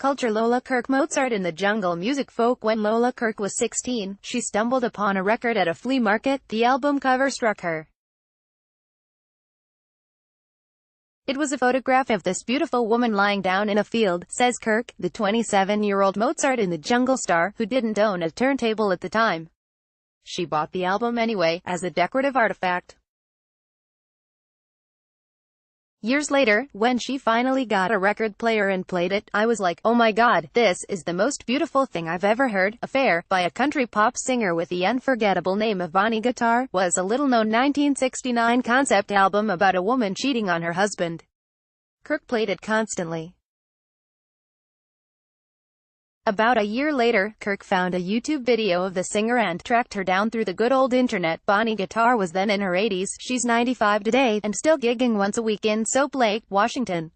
culture. Lola Kirke. Mozart in the Jungle. Music folk. When Lola Kirke was 16, she stumbled upon a record at a flea market. The album cover struck her. It was a photograph of this beautiful woman lying down in a field, says Kirke, the 27-year-old Mozart in the Jungle star, who didn't own a turntable at the time. She bought the album anyway, as a decorative artifact. Years later, when she finally got a record player and played it, I was like, oh my god, this is the most beautiful thing I've ever heard. Affair, by a country pop singer with the unforgettable name of Bonnie Guitar, was a little-known 1969 concept album about a woman cheating on her husband. Kirke played it constantly. About a year later, Kirke found a YouTube video of the singer and tracked her down through the good old internet. Bonnie Guitar was then in her 80s, she's 95 today, and still gigging once a week in Soap Lake, Washington.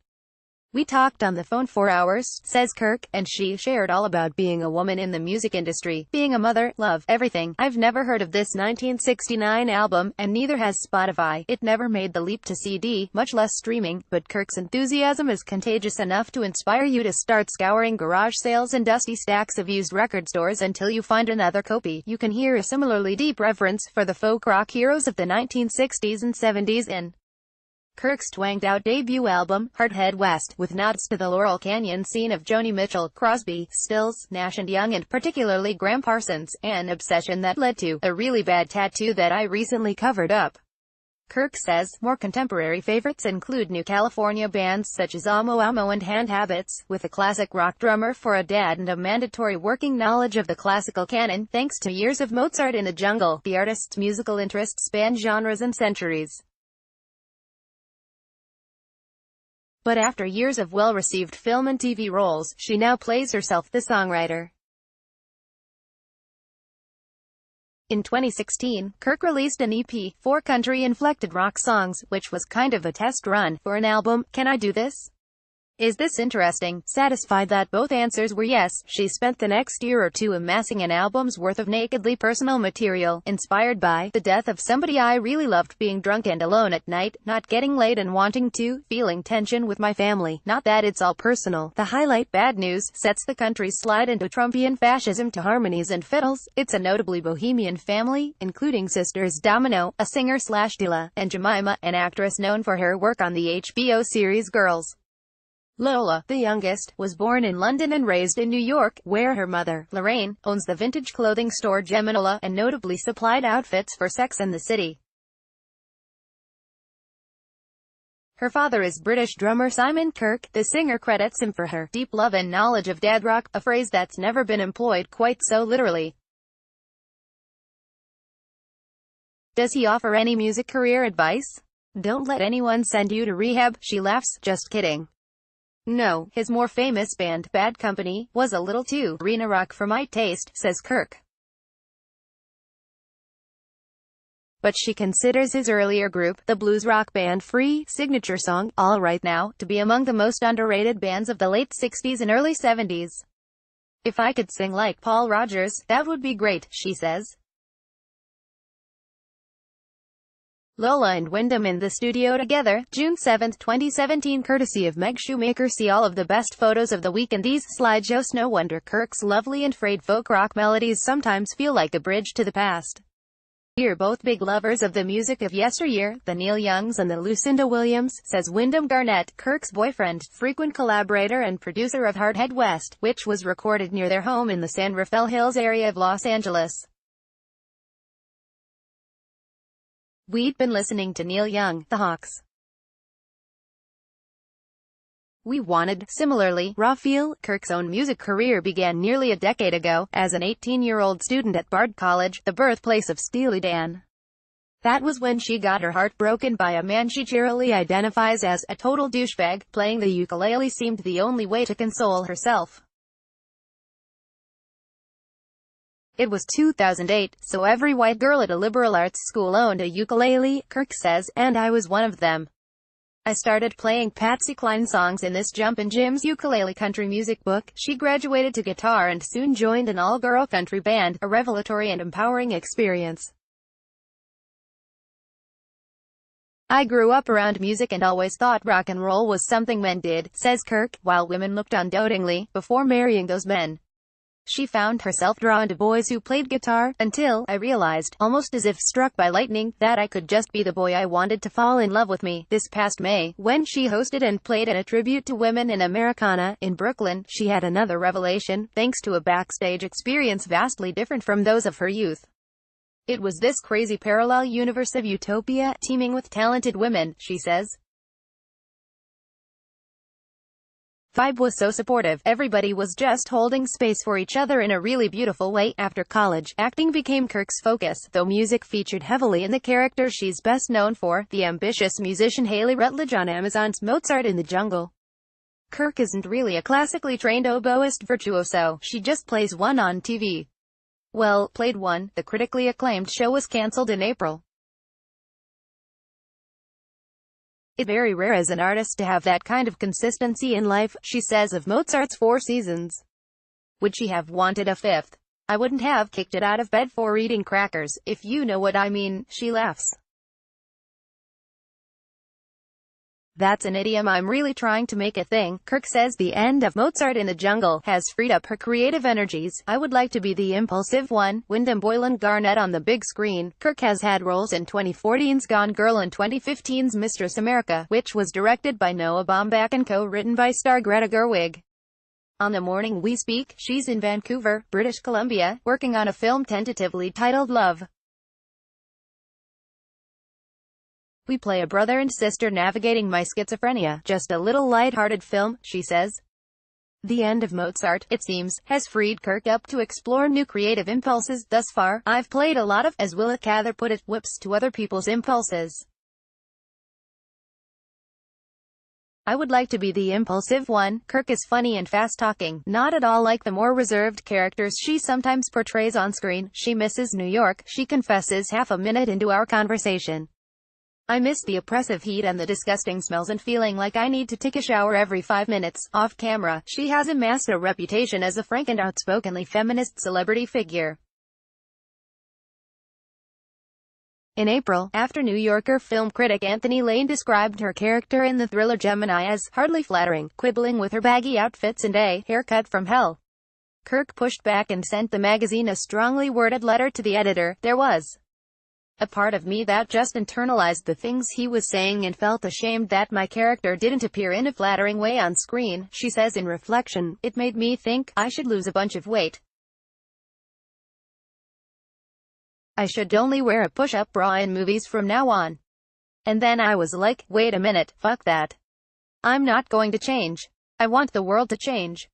We talked on the phone for hours, says Kirke, and she shared all about being a woman in the music industry, being a mother, love, everything. I've never heard of this 1969 album, and neither has Spotify. It never made the leap to CD, much less streaming, but Kirke's enthusiasm is contagious enough to inspire you to start scouring garage sales and dusty stacks of used record stores until you find another copy. You can hear a similarly deep reverence for the folk rock heroes of the 1960s and 70s in Kirke's twanged-out debut album, Head West, with nods to the Laurel Canyon scene of Joni Mitchell, Crosby, Stills, Nash and Young and particularly Graham Parsons, an obsession that led to a really bad tattoo that I recently covered up. Kirke says, more contemporary favorites include New California bands such as Amo Amo and Hand Habits, with a classic rock drummer for a dad and a mandatory working knowledge of the classical canon. Thanks to years of Mozart in the Jungle, the artist's musical interests span genres and centuries. But after years of well-received film and TV roles, she now plays herself the songwriter. In 2016, Kirke released an EP, 4 country-inflected rock songs, which was kind of a test run for an album. Can I do this? Is this interesting? Satisfied that both answers were yes, she spent the next year or two amassing an album's worth of nakedly personal material, inspired by the death of somebody I really loved, being drunk and alone at night, not getting laid and wanting to, feeling tension with my family. Not that it's all personal. The highlight, Bad News, sets the country's slide into Trumpian fascism to harmonies and fiddles. It's a notably bohemian family, including sisters Domino, a singer/Dilla, and Jemima, an actress known for her work on the HBO series Girls. Lola, the youngest, was born in London and raised in New York, where her mother, Lorraine, owns the vintage clothing store Geminola, and notably supplied outfits for Sex and the City. Her father is British drummer Simon Kirke. The singer credits him for her deep love and knowledge of dad rock, a phrase that's never been employed quite so literally. Does he offer any music career advice? Don't let anyone send you to rehab, she laughs. Just kidding. No, his more famous band, Bad Company, was a little too arena rock for my taste, says Kirke. But she considers his earlier group, the blues rock band Free, signature song, All Right Now, to be among the most underrated bands of the late 60s and early 70s. If I could sing like Paul Rodgers, that would be great, she says. Lola and Wyndham in the studio together, June 7, 2017, courtesy of Meg Shoemaker. See all of the best photos of the week in these slideshows. No wonder Kirke's lovely and frayed folk rock melodies sometimes feel like a bridge to the past. We're both big lovers of the music of yesteryear, the Neil Youngs and the Lucinda Williams, says Wyndham Garnett, Kirke's boyfriend, frequent collaborator and producer of Head West, which was recorded near their home in the San Rafael Hills area of Los Angeles. We'd been listening to Neil Young, the Hawks. We wanted, similarly, raw feel. Kirke's own music career began nearly a decade ago, as an 18-year-old student at Bard College, the birthplace of Steely Dan. That was when she got her heart broken by a man she cheerily identifies as a total douchebag. Playing the ukulele seemed the only way to console herself. It was 2008, so every white girl at a liberal arts school owned a ukulele, Kirke says, and I was one of them. I started playing Patsy Cline songs in this Jumpin' Jim's ukulele country music book. She graduated to guitar and soon joined an all-girl country band, a revelatory and empowering experience. I grew up around music and always thought rock and roll was something men did, says Kirke, while women looked on doubtingly before marrying those men. She found herself drawn to boys who played guitar, until I realized, almost as if struck by lightning, that I could just be the boy I wanted to fall in love with me. This past May, when she hosted and played in a tribute to women in Americana, in Brooklyn, she had another revelation, thanks to a backstage experience vastly different from those of her youth. It was this crazy parallel universe of utopia, teeming with talented women, she says. Vibe was so supportive, everybody was just holding space for each other in a really beautiful way. After college, acting became Kirke's focus, though music featured heavily in the character she's best known for, the ambitious musician Haley Rutledge on Amazon's Mozart in the Jungle. Kirke isn't really a classically trained oboist virtuoso, she just plays one on TV. Well, played one. The critically acclaimed show was cancelled in April. It's very rare as an artist to have that kind of consistency in life, she says of Mozart's 4 seasons. Would she have wanted a 5th? I wouldn't have kicked it out of bed for eating crackers, if you know what I mean, she laughs. That's an idiom I'm really trying to make a thing. Kirke says the end of Mozart in the Jungle has freed up her creative energies. I would like to be the impulsive one. Wyndham Boylan Garnett on the big screen. Kirke has had roles in 2014's Gone Girl and 2015's Mistress America, which was directed by Noah Baumbach and co-written by star Greta Gerwig. On The Morning We Speak, she's in Vancouver, British Columbia, working on a film tentatively titled Love. We play a brother and sister navigating my schizophrenia. Just a little light-hearted film, she says. The end of Mozart, it seems, has freed Kirke up to explore new creative impulses. Thus far, I've played a lot of, as Willa Cather put it, whips to other people's impulses. I would like to be the impulsive one. Kirke is funny and fast-talking, not at all like the more reserved characters she sometimes portrays on screen. She misses New York, she confesses half a minute into our conversation. I miss the oppressive heat and the disgusting smells and feeling like I need to take a shower every 5 minutes. Off camera, she has amassed a reputation as a frank and outspokenly feminist celebrity figure. In April, after New Yorker film critic Anthony Lane described her character in the thriller Gemini as hardly flattering, quibbling with her baggy outfits and a haircut from hell, Kirke pushed back and sent the magazine a strongly worded letter to the editor. There was a part of me that just internalized the things he was saying and felt ashamed that my character didn't appear in a flattering way on screen, she says in reflection. It made me think, I should lose a bunch of weight. I should only wear a push-up bra in movies from now on. And then I was like, wait a minute, fuck that. I'm not going to change. I want the world to change.